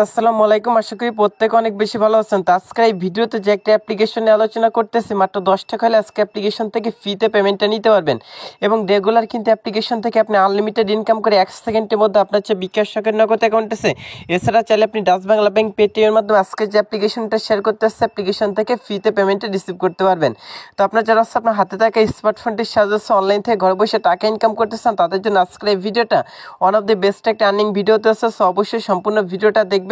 আসসালামু আলাইকুম। আশা করি প্রত্যেকে অনেক বেশি ভালো আছেন। তো আজকে এই ভিডিওতে যে একটা অ্যাপ্লিকেশন নিয়ে আলোচনা করতেছি, মাত্র 10 টাকা হলে আজকে অ্যাপ্লিকেশন থেকে ফ্রিতে পেমেন্টটা নিতে পারবেন এবং রেগুলার কিন্তু অ্যাপ্লিকেশন থেকে আপনি আনলিমিটেড ইনকাম করে 1 সেকেন্ডের মধ্যে আপনার যে বিকাশ শখের নগদ অ্যাকাউন্ট আছে, এছাড়া চাইলে আপনি ডাচ বাংলা ব্যাংক পেটিএমের মাধ্যমে আজকে যে অ্যাপ্লিকেশনটা শেয়ার করতে আসছে অ্যাপ্লিকেশন থেকে ফ্রিতে পেমেন্টটা রিসিভ করতে পারবেন। তো আপনার যারা হচ্ছে আপনার হাতে থাকা স্মার্টফোনটির সাহায্যে অনলাইন থেকে ঘরে বসে টাকা ইনকাম করতেছেন, তাদের জন্য আজকের এই ভিডিওটা ওয়ান অফ দ্য বেস্ট একটা আর্নিং ভিডিওতে আছে। সো অবশ্যই সম্পূর্ণ ভিডিওটা দেখবেন,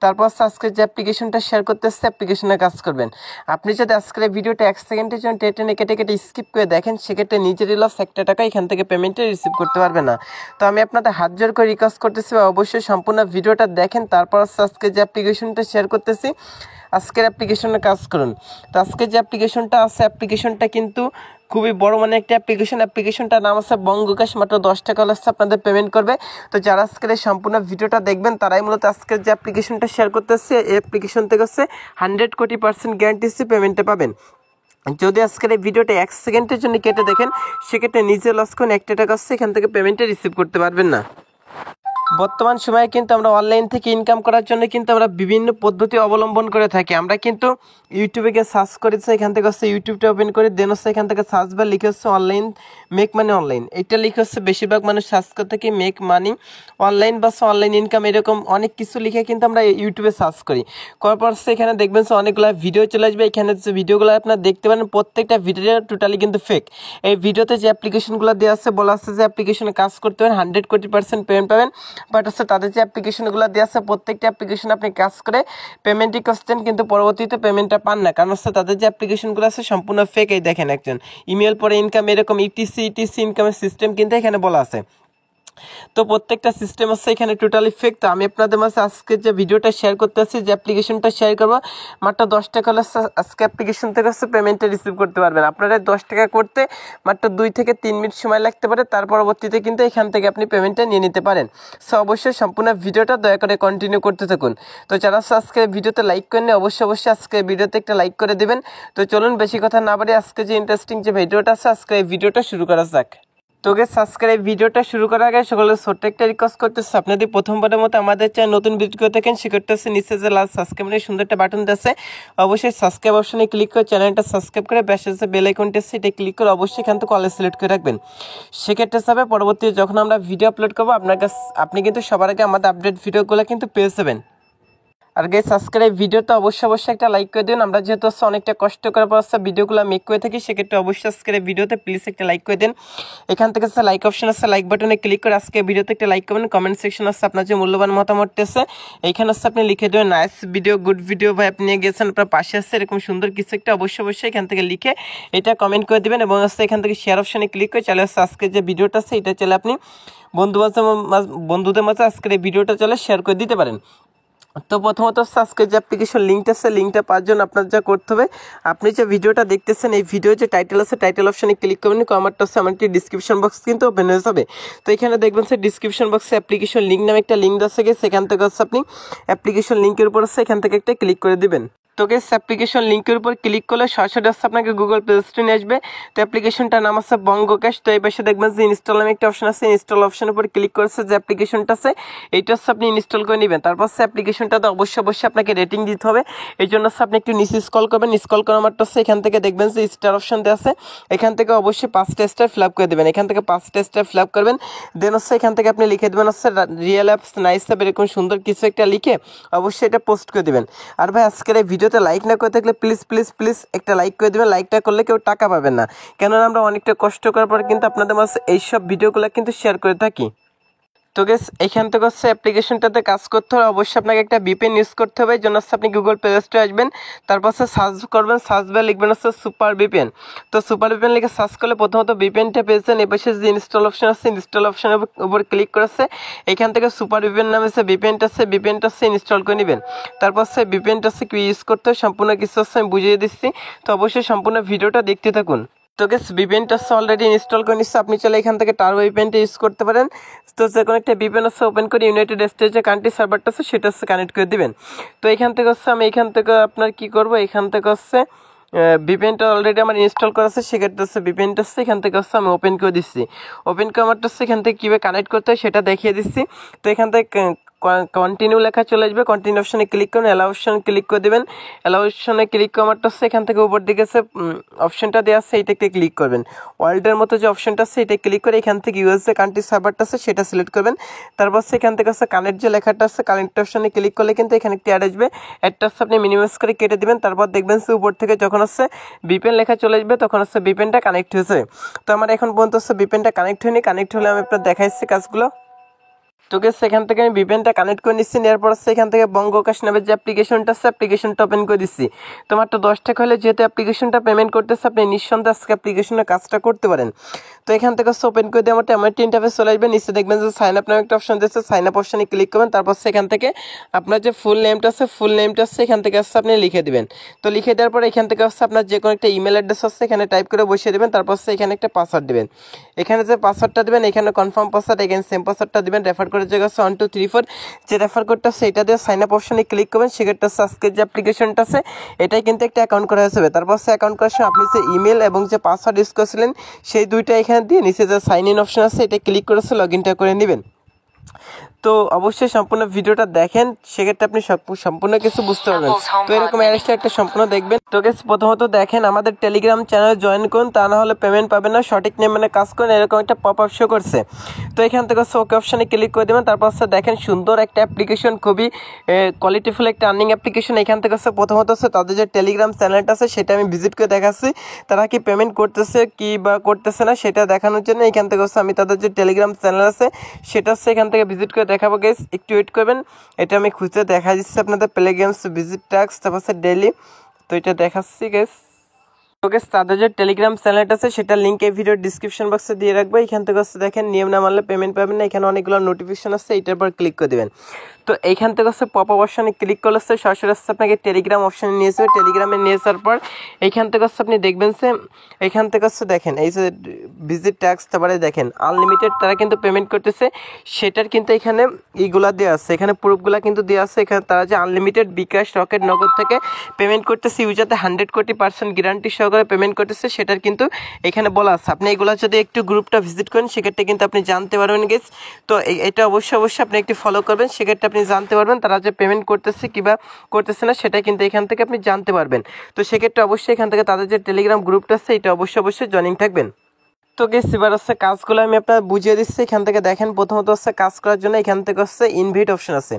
তারপর আজকে যে অ্যাপ্লিকেশনটা শেয়ার করতে আসছে অ্যাপ্লিকেশনে কাজ করবেন। আপনি যদি আজকের এই ভিডিওটা 1 সেকেন্ডের জন্য টেনে কেটে স্কিপ করে দেখেন, সেক্ষেত্রে নিজেরই লস 1 টাকা এখান থেকে পেমেন্টে রিসিভ করতে পারবে না। তো আমি আপনাদের হাত জোর করে রিকোয়েস্ট করতেছি, অবশ্যই সম্পূর্ণ ভিডিওটা দেখেন, তারপর আজকে যে অ্যাপ্লিকেশনটা শেয়ার করতেছি আজকের অ্যাপ্লিকেশনে কাজ করুন। তো আজকে যে অ্যাপ্লিকেশনটা আছে অ্যাপ্লিকেশনটা কিন্তু খুবই বড় মানে একটা অ্যাপ্লিকেশনটার নাম আছে বঙ্গকাশ। মাত্র 10 টাকা হলে আপনাদের পেমেন্ট করবে। তো যারা আজকের এই সম্পূর্ণ ভিডিওটা দেখবেন তারাই মূলত আজকের যে অ্যাপ্লিকেশনটা শেয়ার করতেছে এই অ্যাপ্লিকেশন থেকে হচ্ছে 100% গ্যারান্টি পেমেন্টে পাবেন। যদি আজকের এই ভিডিওটা 1 সেকেন্ডের জন্য কেটে দেখেন, সেক্ষেত্রে নিজে লস করেন 1 টাকা হচ্ছে এখান থেকে পেমেন্টে রিসিভ করতে পারবেন না। বর্তমান সময়ে কিন্তু আমরা অনলাইন থেকে ইনকাম করার জন্য কিন্তু আমরা বিভিন্ন পদ্ধতি অবলম্বন করে থাকি। আমরা কিন্তু ইউটিউবে গিয়ে সার্চ করেছি, এখান থেকে হচ্ছে ইউটিউবটা ওপেন করে দেন হচ্ছে এখান থেকে সার্চ বার লিখে হচ্ছে অনলাইন মেক মানি অনলাইন, এটা লিখে হচ্ছে বেশিরভাগ মানুষ সার্চ করে থাকি মেক মানি অনলাইন বা অনলাইন ইনকাম, এরকম অনেক কিছু লিখে কিন্তু আমরা ইউটিউবে সার্চ করি। করার পর এখানে দেখবেন অনেকগুলো ভিডিও চলে আসবে। এখানে যে ভিডিওগুলো আপনারা দেখতে পারেন প্রত্যেকটা ভিডিও টোটালি কিন্তু ফেক। এই ভিডিওতে যে অ্যাপ্লিকেশনগুলো দেওয়া আছে বলা আছে যে অ্যাপ্লিকেশনে কাজ করতে পারেন 100% পেমেন্ট পাবেন, বাট হচ্ছে তাদের যে অ্যাপ্লিকেশনগুলো দেওয়া আছে প্রত্যেকটা অ্যাপ্লিকেশন আপনি কাজ করে পেমেন্টই করছেন কিন্তু পরবর্তীতে পেমেন্টটা পান না, কারণ হচ্ছে তাদের যে অ্যাপ্লিকেশনগুলো আছে সম্পূর্ণ ফেক। এই দেখেন একজন ইমেল পরে ইনকাম, এরকম ইটিসি ইনকামের সিস্টেম কিন্তু এখানে বলা আছে। তো প্রত্যেকটা সিস্টেম হচ্ছে এখানে টোটালি ফেক। তো আমি আপনাদের মাঝে আজকে যে ভিডিওটা শেয়ার করতে আসছি, যে অ্যাপ্লিকেশনটা শেয়ার করবো, মাত্র 10 টাকা হলে আজকে অ্যাপ্লিকেশন থেকে হচ্ছে পেমেন্টটা রিসিভ করতে পারবেন। আপনারা 10 টাকা করতে মাত্র 2 থেকে 3 মিনিট সময় লাগতে পারে, তার পরবর্তীতে কিন্তু এখান থেকে আপনি পেমেন্টটা নিয়ে নিতে পারেন। সো অবশ্যই সম্পূর্ণ ভিডিওটা দয়া করে কন্টিনিউ করতে থাকুন। তো যারা আজকে ভিডিওতে লাইক করেন অবশ্যই আজকে ভিডিওতে একটা লাইক করে দেবেন। তো চলুন বেশি কথা না বাড়ি আজকে যে ইন্টারেস্টিং যে ভিডিওটা আছে আজকে এই ভিডিওটা শুরু করা যাক। তো সাবস্ক্রাইব ভিডিওটা শুরু করার আগে সকলের ছোট্ট একটা রিকোয়েস্ট করতেছে, আপনি যদি প্রথমবারের মতো আমাদের চ্যানেল নতুন ভিডিও দেখেন সেক্ষেত্রে নিচে যে লাল সাবস্ক্রাইবের সুন্দর একটা বাটন আছে অবশ্যই সাবস্ক্রাইব অপশনে ক্লিক করে চ্যানেলটা সাবস্ক্রাইব করে পাশে যে বেল আইকনটি আছে এটা ক্লিক করে অবশ্যই এখান থেকে অল সিলেক্ট করে রাখবেন। সেক্ষেত্রে হবে পরবর্তীতে যখন আমরা ভিডিও আপলোড করবো আপনি কিন্তু সবার আগে আমাদের আপডেট ভিডিওগুলো কিন্তু পেয়ে যাবেন। আর গাইস আজকের এই ভিডিওটা অবশ্যই একটা লাইক করে দিন। আমরা যেহেতু অনেকটা কষ্ট করে পর ভিডিওগুলো মেক করে থাকি, সেক্ষেত্রে অবশ্যই আজকের এই ভিডিওতে প্লিজ একটা লাইক করে দিন। এখান থেকে লাইক অপশন আছে, লাইক বাটনে ক্লিক করে আজকে ভিডিওতে একটা লাইক করবেন। কমেন্ট সেকশন আছে, আপনার যে মূল্যবান মতামতটি আছে এইখানে আপনি লিখে দেবেন নাইস ভিডিও, গুড ভিডিও, ভাই আপনি নিয়ে গেছেন, আপনার পাশে আছে এরকম সুন্দর কিছু একটা অবশ্যই এখান থেকে লিখে এটা কমেন্ট করে দেবেন এবং এখান থেকে শেয়ার অপশনে ক্লিক করে চলে আসছে আজকে যে ভিডিওটা আছে এটা চলে আপনি বন্ধুদের মাঝে আজকের এই ভিডিওটা চলে শেয়ার করে দিতে পারেন। তো প্রথমত আজকে যে অ্যাপ্লিকেশন লিঙ্কটা আছে লিঙ্কটা পাওয়ার জন্য আপনার যা করতে হবে, আপনি যে ভিডিওটা দেখতেছেন এই ভিডিও যে টাইটেল আছে টাইটেল অপশনে ক্লিক করবেন, কমেন্টটা আছে আমার একটি ডিসক্রিপশন বক্স কিন্তু ওপেন হয়ে যাবে। তো এখানে দেখবেন ডিসক্রিপশন বক্সে অ্যাপ্লিকেশন লিঙ্ক নামে একটা লিঙ্ক আছে, সেখান থেকে আপনি অ্যাপ্লিকেশন লিঙ্কের উপর এখান থেকে একটা ক্লিক করে দিবেন। তো গেস অ্যাপ্লিকেশন লিঙ্কের উপর ক্লিক করলে সরাসরি আপনাকে গুগল প্লে স্টোরে নিয়ে আসবে। তো অ্যাপ্লিকেশনটার নাম আছে বঙ্গকাশ। তো এই পাশে দেখবেন যে ইনস্টল নামে একটা অপশন আছে, ইনস্টল অপশনের উপর ক্লিক করেছে যে অ্যাপ্লিকেশনটা আছে এইটা আপনি ইনস্টল করে নেবেন। তারপর অ্যাপ্লিকেশনটাতে অবশ্যই আপনাকে রেটিং দিতে হবে। এই জন্য আপনি একটু নিচে স্ক্রল করবেন, স্ক্রল করার মাত্র এখান থেকে দেখবেন যে স্টার অপশন দেওয়া আছে, এখান থেকে অবশ্যই 5টা স্টার ফিল আপ করে দেবেন। এখান থেকে 5টা স্টার ফিল আপ করবেন, দেন এখান থেকে আপনি লিখে দেবেন রিয়েল অ্যাপস নাইস অ্যাপ, এরকম সুন্দর কিছু একটা লিখে অবশ্যই এটা পোস্ট করে দেবেন। আর ভাই আজকের এই ভিডিওতে লাইক না করে থাকলে প্লিজ একটা লাইক করে দেবেন। লাইকটা করলে কেউ টাকা পাবেন না, কেননা আমরা অনেকটা কষ্ট করার পর কিন্তু আপনাদের মাঝে এইসব ভিডিওগুলো কিন্তু শেয়ার করে থাকি। তো গেস এখান থেকে অ্যাপ্লিকেশনটাতে কাজ করতে হবে, অবশ্যই আপনাকে একটা ভিপিএন ইউজ করতে হবে। এই জন্য আপনি গুগল প্লে স্টোরে আসবেন, তারপর সার্চ করবেন, সার্চ বারে লিখবেন সুপার ভিপিএন। তো সুপার ভিপিএন লিখে সার্চ করলে প্রথমত ভিপিএনটা পেয়েছেন, এই পাশে যে ইনস্টল অপশন আছে ইনস্টল অপশনের উপর ক্লিক করেছে, এখান থেকে সুপার ভিপিএন নামে ভিপিএনটা ইনস্টল করে নেবেন। তারপর ভিপিএনটা কি ইউজ করতে হয় সম্পূর্ণ কিছু আমি বুঝিয়ে দিচ্ছি। তো অবশ্যই সম্পূর্ণ ভিডিওটা দেখতে থাকুন। তো গেস ভিপিএনটা অলরেডি ইনস্টল করে নিচ্ছে, আপনি চলে এখান থেকে টার্বো ভিপিএনটা ইউজ করতে পারেন। তো যে কোনো একটা ভিপিএন ওপেন করে ইউনাইটেড স্টেটস যে কান্ট্রি সার্ভারটা আছে সেটা কানেক্ট করে দিবেন। তো এখান থেকে আমি এখান থেকে আপনার কি করব, এখান থেকে ভিপিএনটা অলরেডি আমার ইনস্টল করা আছে, সেক্ষেত্রে ভিপিএনটা এখান থেকে আমি ওপেন করে দিচ্ছি। ওপেন করে আমারটা এখান থেকে কীভাবে কানেক্ট করতে হয় সেটা দেখিয়ে দিচ্ছি। তো এখান থেকে কন্টিনিউ লেখা চলে আসবে, কন্টিনিউ অপশনে ক্লিক করুন, অ্যালাউ অপশনে ক্লিক করে দেবেন। অ্যালাউ অপশনে ক্লিক করা মাত্র এখান থেকে উপর দিকে অপশনটা দেওয়া আছে, এইটাকে ক্লিক করবেন। ওয়ার্ল্ডের মতো যে অপশনটা আছে এটা ক্লিক করে এখান থেকে ইউএসএ কান্ট্রি সার্ভারটা আছে সেটা সিলেক্ট করবেন। তারপর সেখান থেকে কানেক্ট যে লেখাটা আছে কানেক্ট অপশনে ক্লিক করলে কিন্তু এখানে একটি অ্যাড আসবে, অ্যাডটা আপনি মিনিমাইজ করে কেটে দিবেন। তারপর দেখবেন উপর থেকে যখন ভিপিএন লেখা চলে আসবে তখন ভিপিএনটা কানেক্ট হয়েছে। তো আমার এখন পর্যন্ত ভিপিএনটা কানেক্ট হয়নি, কানেক্ট হলে আমি আপনার দেখাচ্ছি কাজগুলো। তো গেস সেখান থেকে আমি ভিপিএনটা কানেক্ট করে নিচ্ছি, নেওয়ার পর সেখান থেকে বঙ্গকাশ নামের যে অ্যাপ্লিকেশনটা আছে অ্যাপ্লিকেশনটা ওপেন করে দিচ্ছি। তো মাত্র 10 টাকা হলে যেহেতু অ্যাপ্লিকেশনটা পেমেন্ট করতেছে আপনি নিঃসন্দেহে আজকে অ্যাপ্লিকেশনের কাজটা করতে পারেন। তো এখান থেকে ওপেন করে দিয়ে আমার একটা ইন্টারফেস চলে আসবে, নিচে দেখবেন যে সাইন আপ নামে একটা অপশন দিচ্ছে, সাইন আপ অপশনে ক্লিক করবেন। তারপর সেখান থেকে আপনার যে ফুল নেমটা আছে এখান থেকে আপনি লিখে দিবেন। তো লিখে দেওয়ার পর এখান থেকে আপনার যে কোনো একটা ইমেল অ্যাড্রেস আছে এখানে টাইপ করে বসিয়ে দেবেন। তারপর এখানে একটা পাসওয়ার্ড দেবেন, এখানে যে পাসওয়ার্ডটা দেবেন এখানে কনফার্ম পাসওয়ার্ড, এখানে সেম পাসওয়ার্ডটা দেবেন। রেফার করে যে 1 2 3 4 যে রেফার কোডটা আছে এটা দিয়ে সাইন আপ অপশনে ক্লিক করবেন। সেক্ষেত্রে আজকের যে অ্যাপ্লিকেশনটা আছে এটাই কিন্তু একটা অ্যাকাউন্ট করা হয়েছে। তারপর অ্যাকাউন্ট করার সময় আপনি যে ইমেল এবং যে পাসওয়ার্ড ইউজ করেছিলেন সেই দুইটা এখানে দিয়ে নিচে যে সাইন ইন অপশন আছে এটা ক্লিক করে লগ ইনটা করে নেবেন। তো অবশ্যই সম্পূর্ণ ভিডিওটা দেখেন, সেক্ষেত্রে আপনি সম্পূর্ণ কিছু বুঝতে পারবেন। তো এরকম অ্যারেস্টটা একটা সম্পূর্ণ দেখবেন। তো গেস প্রথমত দেখেন আমাদের টেলিগ্রাম চ্যানেলে জয়েন করুন, তা না হলে পেমেন্ট পাবেন না, সঠিক নেম মানে কাজ করুন, এরকম একটা পপ আপ শো করছে। তো এখান থেকে ওকে অপশানে ক্লিক করে দেবেন। তারপর দেখেন সুন্দর একটা অ্যাপ্লিকেশন, খুবই কোয়ালিটিফুল একটা আর্নিং অ্যাপ্লিকেশন। এখান থেকে প্রথমত তাদের যে টেলিগ্রাম চ্যানেলটা আছে সেটা আমি ভিজিট করে দেখাচ্ছি, তারা কি পেমেন্ট করতেছে কি বা করতেছে না সেটা দেখানোর জন্য এখান থেকে আমি তাদের যে টেলিগ্রাম চ্যানেল আছে সেটা এখান থেকে ভিজিট করে দেখাবো। গেস একটু ওয়েট করবেন, এটা আমি খুঁজে দেখা দিচ্ছি আপনাদের, প্লে গেমস ভিজিট টাস্ক তারপর ডেইলি। তো এটা দেখাচ্ছি গেস। তো গেস তাদের যে টেলিগ্রাম চ্যানেলটা আছে সেটা লিঙ্ক এই ভিডিওর ডিসক্রিপশন বক্সে দিয়ে রাখবো। এখান থেকে দেখেন নিয়ম না মানলে পেমেন্ট পাবেন না, এখানে অনেকগুলো নোটিফিকেশন আছে, এটার পর ক্লিক করে দেবেন। তো এইখান থেকে পপ আপ অপশনে ক্লিক করলে সরাসরি আপনাকে টেলিগ্রাম অপশনে নিয়ে যাবে। টেলিগ্রামে নিয়ে যাওয়ার পর এইখান থেকে আপনি দেখবেন যে এইখান থেকে দেখেন এই যে ভিজিট ট্যাক্স, তারপরে দেখেন আনলিমিটেড তারা কিন্তু পেমেন্ট করতেছে, সেটার কিন্তু এখানে এইগুলা দেওয়া আছে, এখানে প্রুফগুলা কিন্তু দেওয়া আছে। এখানে তারা যে আনলিমিটেড বিকাশ রকেট নগদ থেকে পেমেন্ট করতেছে, ইউজারতে 100% গ্যারান্টি সহকারে পেমেন্ট করতেছে, সেটার কিন্তু এখানে বলা আছে। আপনি এগুলো যদি একটু গ্রুপটা ভিজিট করেন সেক্ষেত্রে কিন্তু আপনি জানতে পারবেন গেস। তো এটা অবশ্যই আপনি একটু ফলো করবেন, সেক্ষেত্রে আপনি জানতে পারবেন তারা যে পেমেন্ট করতেছে কিংবা করতেছে না সেটা কিন্তু এখান থেকে আপনি জানতে পারবেন। তো সেক্ষেত্রে অবশ্যই এখান থেকে তাদের যে টেলিগ্রাম গ্রুপটা আছে এটা অবশ্যই জয়েনিং থাকবেন। তো গেস এবার কাজগুলো আমি আপনার বুঝিয়ে দিচ্ছি। এখান থেকে দেখেন প্রথমত কাজ করার জন্য এখান থেকে ইনভাইট অপশন আছে।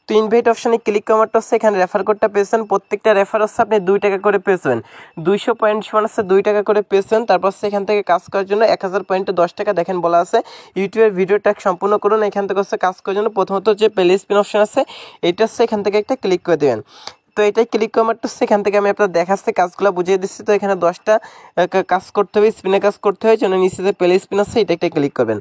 তো ইনভাইট অপশনে ক্লিক করাটা এখানে রেফার কোডটা পেয়েছেন, প্রত্যেকটা রেফার আপনি 2 টাকা করে পেয়েছেন, 200 পয়েন্ট সমান 2 টাকা করে পেয়েছেন। তারপর এখান থেকে কাজ করার জন্য 1000 পয়েন্টে 10 টাকা দেখেন বলা আছে। ইউটিউবের ভিডিওটা সম্পূর্ণ করুন, এখান থেকে কাজ করার জন্য প্রথমত যে প্লে স্পিন অপশন আছে এটা এখান থেকে একটা ক্লিক করে দেবেন। তো এটাই ক্লিক করা মাত্র এখান থেকে আমি আপনার দেখাচ্ছি কাজগুলো বুঝিয়ে দিচ্ছি। তো এখানে 10টা কাজ করতে হবে, স্পিনে কাজ করতে হয়, জন্য নিচে যে প্লে স্পিন আছে এটা একটা ক্লিক করবেন।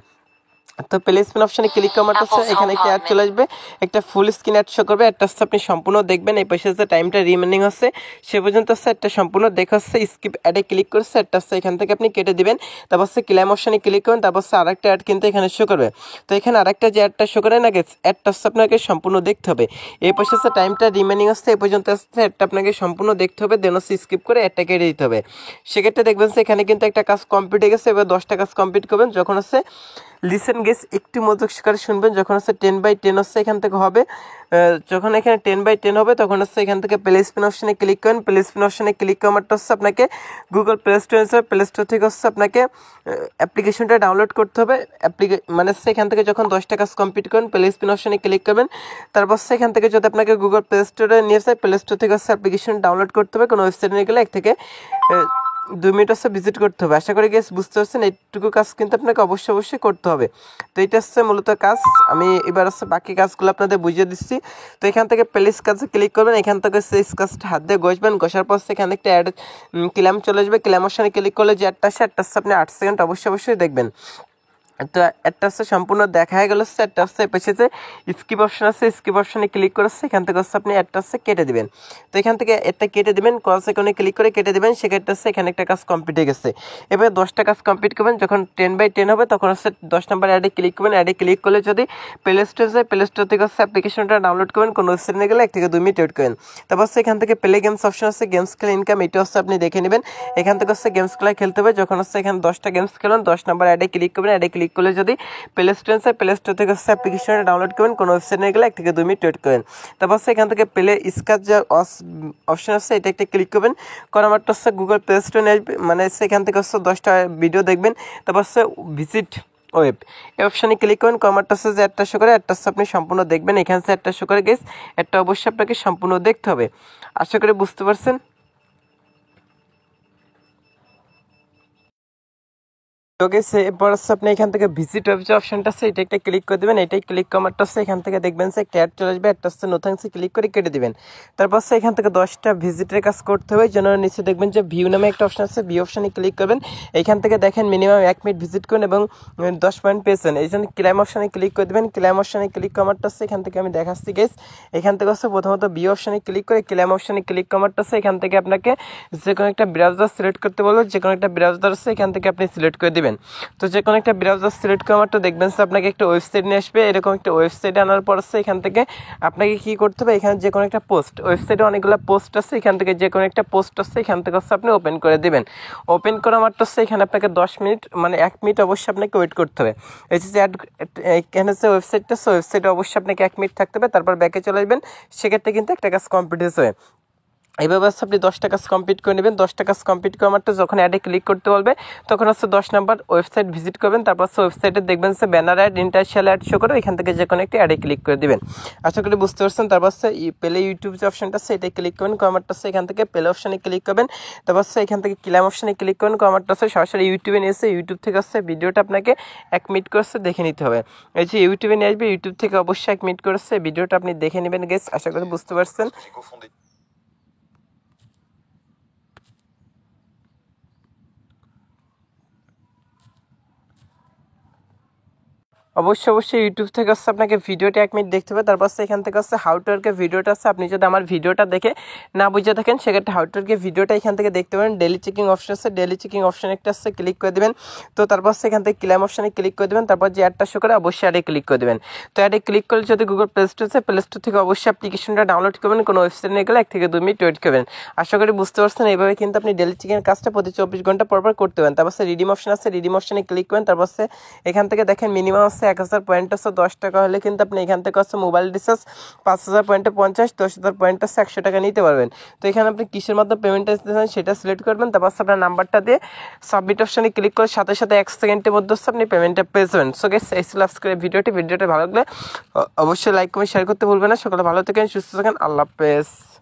তো প্লে স্পিন অপশনে ক্লিক করা মাত্র এখানে একটা অ্যাড চলে আসবে, একটা ফুল স্ক্রিন অ্যাড শো করবে। অ্যাডটা আপনি সম্পূর্ণ দেখবেন, এই পাশে যে টাইমটা রিমেনিং হচ্ছে সে পর্যন্ত একটা সম্পূর্ণ দেখাচ্ছে। স্কিপ অ্যাডে ক্লিক করছে, অ্যাডটা এখান থেকে আপনি কেটে দিবেন। তারপর ক্লেম অপশনে ক্লিক করবেন, তারপর আরেকটা অ্যাড কিন্তু এখানে শো করবে। তো এখানে আরেকটা যে অ্যাডটা শো করে না গেছে, অ্যাডটা আপনাকে সম্পূর্ণ দেখতে হবে। এই পাশে টাইমটা রিমেনিং হচ্ছে এই পর্যন্ত আসছে, অ্যাডটা আপনাকে সম্পূর্ণ দেখতে হবে, দেন স্কিপ করে অ্যাডটা কেটে দিতে হবে। সেক্ষেত্রে দেখবেন এখানে কিন্তু একটা কাজ কমপ্লিট হয়ে গেছে। এবার 10টা কাজ কমপ্লিট করবেন, যখন লিসেন গেস একটু মনোযোগ সহকারে শুনবেন। যখন 10/10 এখান থেকে হবে, যখন এখানে 10/10 হবে তখন এখান থেকে প্লে স্পিন অপশনে ক্লিক করেন। প্লে স্পিন অপশনে ক্লিক করা মাত্র আপনাকে Google play store play store থেকে আপনাকে অ্যাপ্লিকেশনটা ডাউনলোড করতে হবে। মানে সেখান থেকে যখন 10টা কাজ কমপ্লিট করেন প্লে স্পিন অপশনে ক্লিক করবেন। তারপর সেখান থেকে যদি আপনাকে গুগল প্লে স্টোরে নিয়ে যায়, প্লে স্টোর থেকে অ্যাপ্লিকেশন ডাউনলোড করতে হবে। কোনো ওয়েবসাইটে নিয়ে গেলে 1 থেকে 2 মিনিট ভিজিট করতে হবে। আশা করি গেস বুঝতে পারছেন, এইটুকু কাজ কিন্তু আপনাকে অবশ্যই করতে হবে। তো এটা মূলত কাজ। আমি এবার বাকি কাজগুলো আপনাদের বুঝিয়ে দিচ্ছি। তো এখান থেকে প্লেস কাজে ক্লিক করবেন, এখান থেকে সেই কাজটা হাত দিয়ে ঘষবেন, ঘষার পর সেখানে একটা অ্যাড ক্লেম চলে আসবে। ক্লেম অপশনে ক্লিক করলে যে অ্যাডটা আপনি 8 সেকেন্ড অবশ্যই দেখবেন। তো একটা সম্পূর্ণ দেখা হয়ে গেল। একটা পেছে যে স্কিপ অপশন আছে, স্কিপ অপশনে ক্লিক করেছে, এখান থেকে আপনি একটা কেটে দিবেন। তো এখান থেকে একটা কেটে দিবেন, ক্রস আইকনে ক্লিক করে কেটে দিবেন। সেক্ষেত্রে এখানে একটা কাজ কমপ্লিট হয়ে গেছে। এবার 10টা কাজ কমপ্লিট করবেন, যখন 10/10 হবে তখন 10 নম্বর অ্যাডে ক্লিক করবেন। অ্যাডে ক্লিক করলে যদি প্লে স্টোর যায়, প্লে স্টোর থেকে অ্যাপ্লিকেশনটা ডাউনলোড করবেন। কোনো ওয়েবসাইটে গেলে 1 থেকে 2 মিনিট ওয়েট করেন। তারপর এখান থেকে প্লে গেমস অপশন আছে, গেমস খেলে ইনকাম, এটা আপনি দেখে নেবেন। এখান থেকে গেমস খেলা খেলতে হবে। যখন এখানে 10টা গেমস খেলেন, 10 নম্বর অ্যাডে ক্লিক করবেন। অ্যাডে ক্লিক ক্লিক করলে যদি প্লে স্টোর আছে, প্লে স্টোর থেকে হচ্ছে অ্যাপ্লিকেশনটা ডাউনলোড করবেন, কোনো ওয়েবসাইট নিয়ে গেলে 1 থেকে 2 মিনিট ওয়েট করবেন। তারপর হচ্ছে এখান থেকে প্লে স্কাচ যে অপশন আছে এটা একটা ক্লিক করবেন, করার মাত্র হচ্ছে গুগল প্লে স্টোরে নিয়ে আসবে, মানে সেখান থেকে হচ্ছে 10টা ভিডিও দেখবেন। তারপর হচ্ছে ভিজিট ওয়েব এই অপশানে ক্লিক করবেন, কমারটা হচ্ছে যে একটা শো করে, একটা হচ্ছে আপনি সম্পূর্ণ দেখবেন। এখান থেকে একটা শো করে গেস, একটা অবশ্যই আপনাকে সম্পূর্ণ দেখতে হবে। আশা করি বুঝতে পারছেন। তো গেস এরপর হচ্ছে আপনি এখান থেকে ভিজিট ওয়েব যে অপশনটা আছে এটা একটা ক্লিক করে দেবেন। এটাই ক্লিক কমারটা হচ্ছে এখান থেকে দেখবেন যে একটা অ্যাড চলে আসবে, একটা হচ্ছে নথাংসে ক্লিক করে কেটে দিবেন। তারপর হচ্ছে এখান থেকে 10টা ভিজিটের কাজ করতে হবে, যেন নিচে দেখবেন যে ভিউ নামে একটা অপশন আছে, ভিউ অপশানে ক্লিক করবেন। এখান থেকে দেখেন মিনিমাম 1 মিনিট ভিজিট করুন এবং 10 পয়েন্ট পেয়েছেন, এই জন্য ক্লাইম অপশানে ক্লিক করে দেবেন। ক্লাইম অপশানে ক্লিক কমারটা হচ্ছে এখান থেকে আমি দেখাচ্ছি গেস। এখান থেকে হচ্ছে প্রথমত ভিউ অপশানে ক্লিক করে ক্লাইম অপশানে ক্লিক কমারটা হচ্ছে এখান থেকে আপনাকে যে কোনো একটা ব্রাউজার সিলেক্ট করতে বলবো, যে কোনো একটা ব্রাউজার আছে এখান থেকে আপনি সিলেক্ট করে দিবেন। তো যে কোনো একটা ব্রাউজার সিলেক্ট করা মাত্র দেখবেন যে আপনাকে একটা ওয়েবসাইট নিয়ে আসবে। এরকম একটা ওয়েবসাইটে আনার পর আছে এখান থেকে আপনাকে কি করতে হবে, এখানে যে কোনো একটা পোস্ট, ওয়েবসাইটে অনেকগুলো পোস্ট আছে, এখান থেকে যে কোনো একটা পোস্ট আছে এখান থেকে হচ্ছে আপনি ওপেন করে দিবেন। ওপেন করা মাত্র হচ্ছে এখানে আপনাকে 10 মিনিট মানে 1 মিনিট অবশ্যই আপনাকে ওয়েট করতে হবে। এই যে এখানে যে ওয়েবসাইটটা আছে ওয়েবসাইটে অবশ্যই আপনাকে 1 মিনিট থাকতে হবে, তারপর ব্যাকে চলে আসবেন। সেক্ষেত্রে কিন্তু একটা কাজ কমপ্লিট হয়ে এইভাবে হচ্ছে আপনি 10টা কাজ কমপ্লিট করে নেবেন। 10টা কাজ কমপ্লিট করা মাত্র যখন অ্যাডে ক্লিক করতে বলবে তখন হচ্ছে 10 নাম্বার ওয়েবসাইট ভিজিট করবেন। তারপর হচ্ছে ওয়েবসাইটে দেখবেন যে ব্যানার অ্যাড, ইন্টারশিয়াল অ্যাড শো করে, এখান থেকে যে কোনো একটি অ্যাডে ক্লিক করে দিবেন। আশা করি বুঝতে পারছেন। তারপর হচ্ছে প্লে ইউটিউব যে অপশনটা আছে এটাই ক্লিক করবেন, কমারটা হচ্ছে এখান থেকে প্লে অপশানে ক্লিক করবেন। তারপর হচ্ছে এখান থেকে ক্লাইম অপশানে ক্লিক করবেন, কমারটা হচ্ছে সরাসরি ইউটিউবে নিয়ে এসে ইউটিউব থেকে হচ্ছে ভিডিওটা আপনাকে 1 মিনিট করে দেখে নিতে হবে। এই যে ইউটিউবে নিয়ে আসবে, ইউটিউব থেকে অবশ্যই 1 মিনিট করে ভিডিওটা আপনি দেখে নেবেন গেস। আশা করি বুঝতে পারছেন। অবশ্যই ইউটিউব থেকে হচ্ছে আপনাকে ভিডিওটা 1 মিনিট দেখতে হবে। তারপর হচ্ছে এখান থেকে হচ্ছে হাউ টু ওয়ার্কের ভিডিওটা আছে, আপনি যদি আমার ভিডিওটা দেখে না বুঝে থাকেন সেক্ষেত্রে হাউ টু ওয়ার্কের ভিডিওটা এখান থেকে দেখতে পারেন। ডেলি চেকিং অপশন আছে, ডেলি চেকিং অপশন একটা আছে, ক্লিক করে দেবেন। তো তারপর হচ্ছে এখান থেকে ক্লাইম অপশানে ক্লিক করে দেবেন। তারপর যে অ্যাডটা শো করে অবশ্যই অ্যাডে ক্লিক করে দেবেন। তো অ্যাডে ক্লিক করলে যদি গুগল প্লে স্টোর আছে, প্লে স্টোর থেকে অবশ্যই অ্যাপ্লিকেশনটা ডাউনলোড করবেন, কোনো ওয়েবসাইট নিয়ে গেলে 1 থেকে 2 মিনিট ওয়েট করবেন। আশা করি বুঝতে পারছেন। এইভাবে কিন্তু আপনি ডেলি চেকিংয়ের কাজটা প্রতি 24 ঘন্টা পর করতে পারেন। তারপর হচ্ছে রিডিম অপশন আছে, রিডিম অপশানে ক্লিক করেন। তারপর হচ্ছে এখান থেকে দেখেন মিনিমাম হচ্ছে 1000 পয়েন্ট আছে, 10 টাকা হলে কিন্তু আপনি এখান থেকে হচ্ছে মোবাইল রিচার্জ 5000 পয়েন্টে 50, 10,000 পয়েন্ট আছে 100 টাকা নিতে পারবেন। তো এখানে আপনি কিসের মাধ্যমে পেমেন্টটা দিতে চান সেটা সিলেক্ট করবেন। তারপর আপনার নাম্বারটা দিয়ে সাবমিট অপশানে ক্লিক করে সাথে সাথে 1 সেকেন্ডের মধ্যে হচ্ছে আপনি পেমেন্টটা পেয়ে যাবেন। সো গাইস এই ছিল আজকের ভিডিওটা ভালো লাগলে অবশ্যই লাইক কমেন্ট শেয়ার করতে ভুলবেন না। সকালে ভালো থাকেন, সুস্থ থাকেন, আল্লাহ হাফেজ।